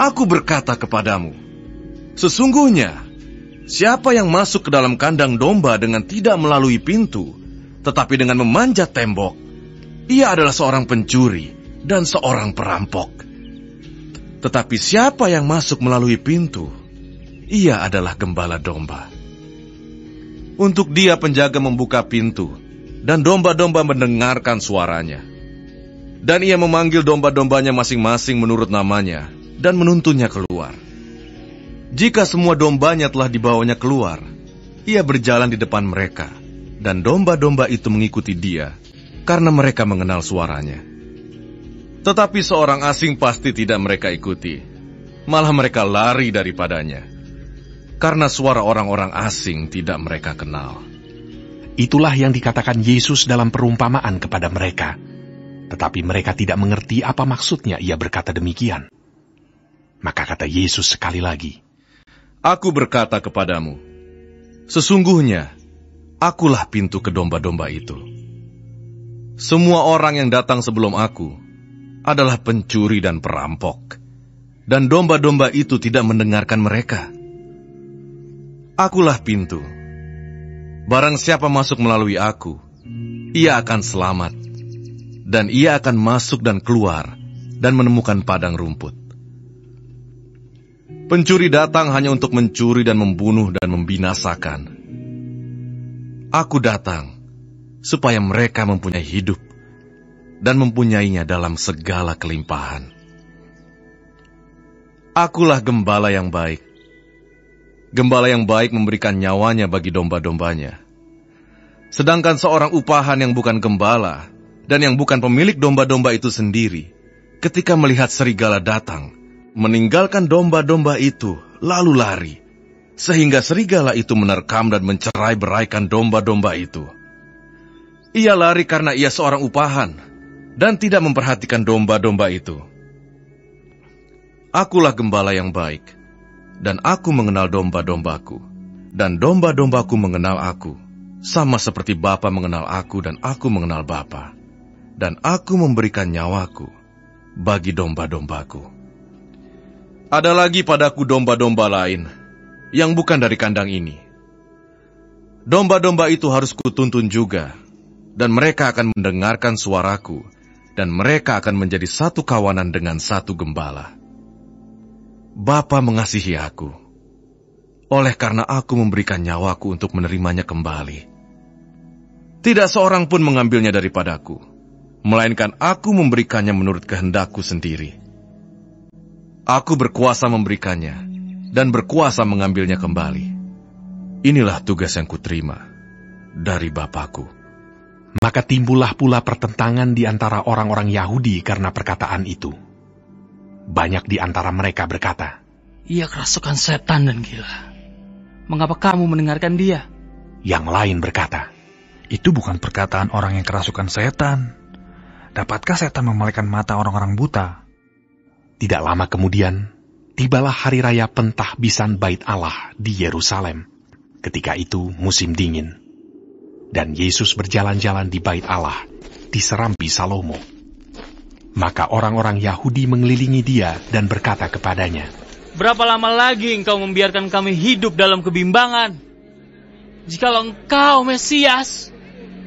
Aku berkata kepadamu, sesungguhnya, siapa yang masuk ke dalam kandang domba dengan tidak melalui pintu, tetapi dengan memanjat tembok, ia adalah seorang pencuri dan seorang perampok. Tetapi siapa yang masuk melalui pintu, ia adalah gembala domba. Untuk dia penjaga membuka pintu, dan domba-domba mendengarkan suaranya. Dan ia memanggil domba-dombanya masing-masing menurut namanya, dan menuntunnya keluar. Jika semua dombanya telah dibawanya keluar, ia berjalan di depan mereka, dan domba-domba itu mengikuti dia, karena mereka mengenal suaranya. Tetapi seorang asing pasti tidak mereka ikuti, malah mereka lari daripadanya, karena suara orang-orang asing tidak mereka kenal. Itulah yang dikatakan Yesus dalam perumpamaan kepada mereka. Tetapi mereka tidak mengerti apa maksudnya ia berkata demikian. Maka kata Yesus sekali lagi, Aku berkata kepadamu, sesungguhnya, akulah pintu ke domba-domba itu. Semua orang yang datang sebelum aku adalah pencuri dan perampok, dan domba-domba itu tidak mendengarkan mereka. Akulah pintu. Barang siapa masuk melalui aku, ia akan selamat, dan ia akan masuk dan keluar dan menemukan padang rumput. Pencuri datang hanya untuk mencuri dan membunuh dan membinasakan. Aku datang supaya mereka mempunyai hidup dan mempunyainya dalam segala kelimpahan. Akulah gembala yang baik. Gembala yang baik memberikan nyawanya bagi domba-dombanya. Sedangkan seorang upahan yang bukan gembala dan yang bukan pemilik domba-domba itu sendiri, ketika melihat serigala datang, meninggalkan domba-domba itu lalu lari, sehingga serigala itu menerkam dan mencerai-beraikan domba-domba itu. Ia lari karena ia seorang upahan dan tidak memperhatikan domba-domba itu. Akulah gembala yang baik, dan aku mengenal domba-dombaku, dan domba-dombaku mengenal aku, sama seperti Bapa mengenal aku dan aku mengenal Bapa, dan aku memberikan nyawaku bagi domba-dombaku. Ada lagi padaku domba-domba lain yang bukan dari kandang ini. Domba-domba itu harus kutuntun juga, dan mereka akan mendengarkan suaraku, dan mereka akan menjadi satu kawanan dengan satu gembala. Bapa mengasihi aku, oleh karena aku memberikan nyawaku untuk menerimanya kembali. Tidak seorang pun mengambilnya daripadaku, melainkan aku memberikannya menurut kehendakku sendiri. Aku berkuasa memberikannya, dan berkuasa mengambilnya kembali. Inilah tugas yang kuterima dari Bapakku. Maka timbullah pula pertentangan di antara orang-orang Yahudi karena perkataan itu. Banyak di antara mereka berkata, Ia kerasukan setan dan gila. Mengapa kamu mendengarkan dia? Yang lain berkata, Itu bukan perkataan orang yang kerasukan setan. Dapatkah setan memalingkan mata orang-orang buta? Tidak lama kemudian, tibalah hari raya pentahbisan Bait Allah di Yerusalem. Ketika itu musim dingin. Dan Yesus berjalan-jalan di Bait Allah, di Serambi Salomo. Maka orang-orang Yahudi mengelilingi dia dan berkata kepadanya, Berapa lama lagi engkau membiarkan kami hidup dalam kebimbangan? Jikalau engkau Mesias,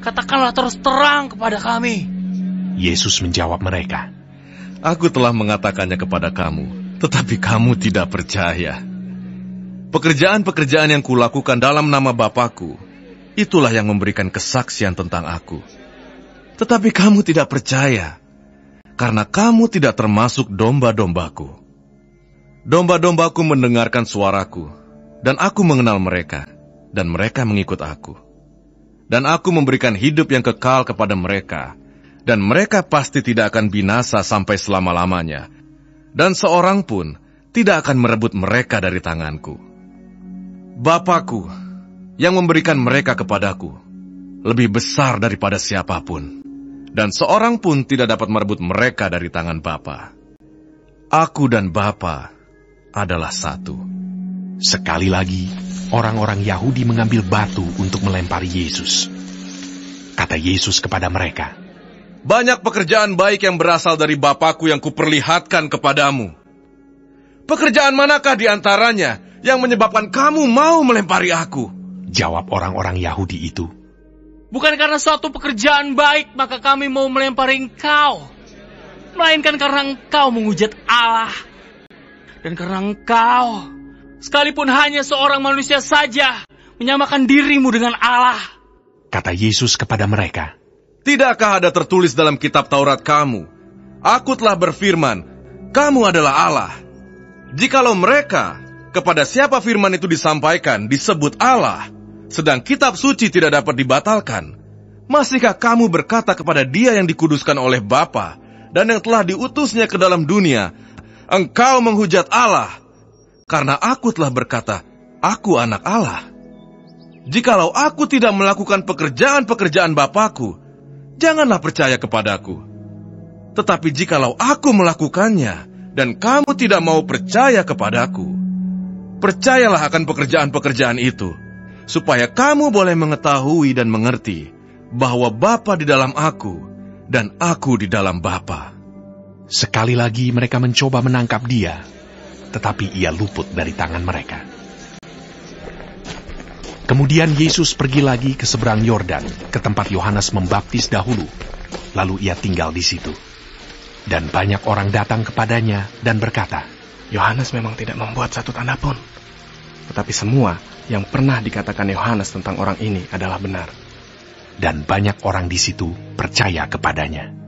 katakanlah terus terang kepada kami. Yesus menjawab mereka, Aku telah mengatakannya kepada kamu, tetapi kamu tidak percaya. Pekerjaan-pekerjaan yang kulakukan dalam nama Bapakku, itulah yang memberikan kesaksian tentang aku. Tetapi kamu tidak percaya, karena kamu tidak termasuk domba-dombaku. Domba-dombaku mendengarkan suaraku, dan aku mengenal mereka, dan mereka mengikut aku. Dan aku memberikan hidup yang kekal kepada mereka, dan mereka pasti tidak akan binasa sampai selama-lamanya, dan seorang pun tidak akan merebut mereka dari tanganku. Bapakku, yang memberikan mereka kepadaku, lebih besar daripada siapapun, dan seorang pun tidak dapat merebut mereka dari tangan Bapa. Aku dan Bapa adalah satu. Sekali lagi, orang-orang Yahudi mengambil batu untuk melempari Yesus. Kata Yesus kepada mereka, Banyak pekerjaan baik yang berasal dari Bapakku yang kuperlihatkan kepadamu. Pekerjaan manakah di antaranya yang menyebabkan kamu mau melempari aku?" Jawab orang-orang Yahudi itu, Bukan karena suatu pekerjaan baik maka kami mau melempari engkau, melainkan karena engkau menghujat Allah. Dan karena engkau, sekalipun hanya seorang manusia saja, menyamakan dirimu dengan Allah. kata Yesus kepada mereka. Tidakkah ada tertulis dalam kitab Taurat kamu, "Aku telah berfirman, kamu adalah Allah"? Jikalau mereka, kepada siapa firman itu disampaikan, disebut Allah, sedang kitab suci tidak dapat dibatalkan, masihkah kamu berkata kepada Dia yang dikuduskan oleh Bapa dan yang telah diutusnya ke dalam dunia, "Engkau menghujat Allah, karena aku telah berkata, aku anak Allah"? Jikalau aku tidak melakukan pekerjaan-pekerjaan Bapa-Ku, janganlah percaya kepadaku. Tetapi jikalau aku melakukannya, dan kamu tidak mau percaya kepadaku, percayalah akan pekerjaan-pekerjaan itu, supaya kamu boleh mengetahui dan mengerti bahwa Bapa di dalam aku, dan aku di dalam Bapa. Sekali lagi mereka mencoba menangkap Dia, tetapi Ia luput dari tangan mereka. Kemudian Yesus pergi lagi ke seberang Yordan, ke tempat Yohanes membaptis dahulu. Lalu Ia tinggal di situ. Dan banyak orang datang kepadanya dan berkata, Yohanes memang tidak membuat satu tanda pun. Tetapi semua yang pernah dikatakan Yohanes tentang orang ini adalah benar. dan banyak orang di situ percaya kepadanya.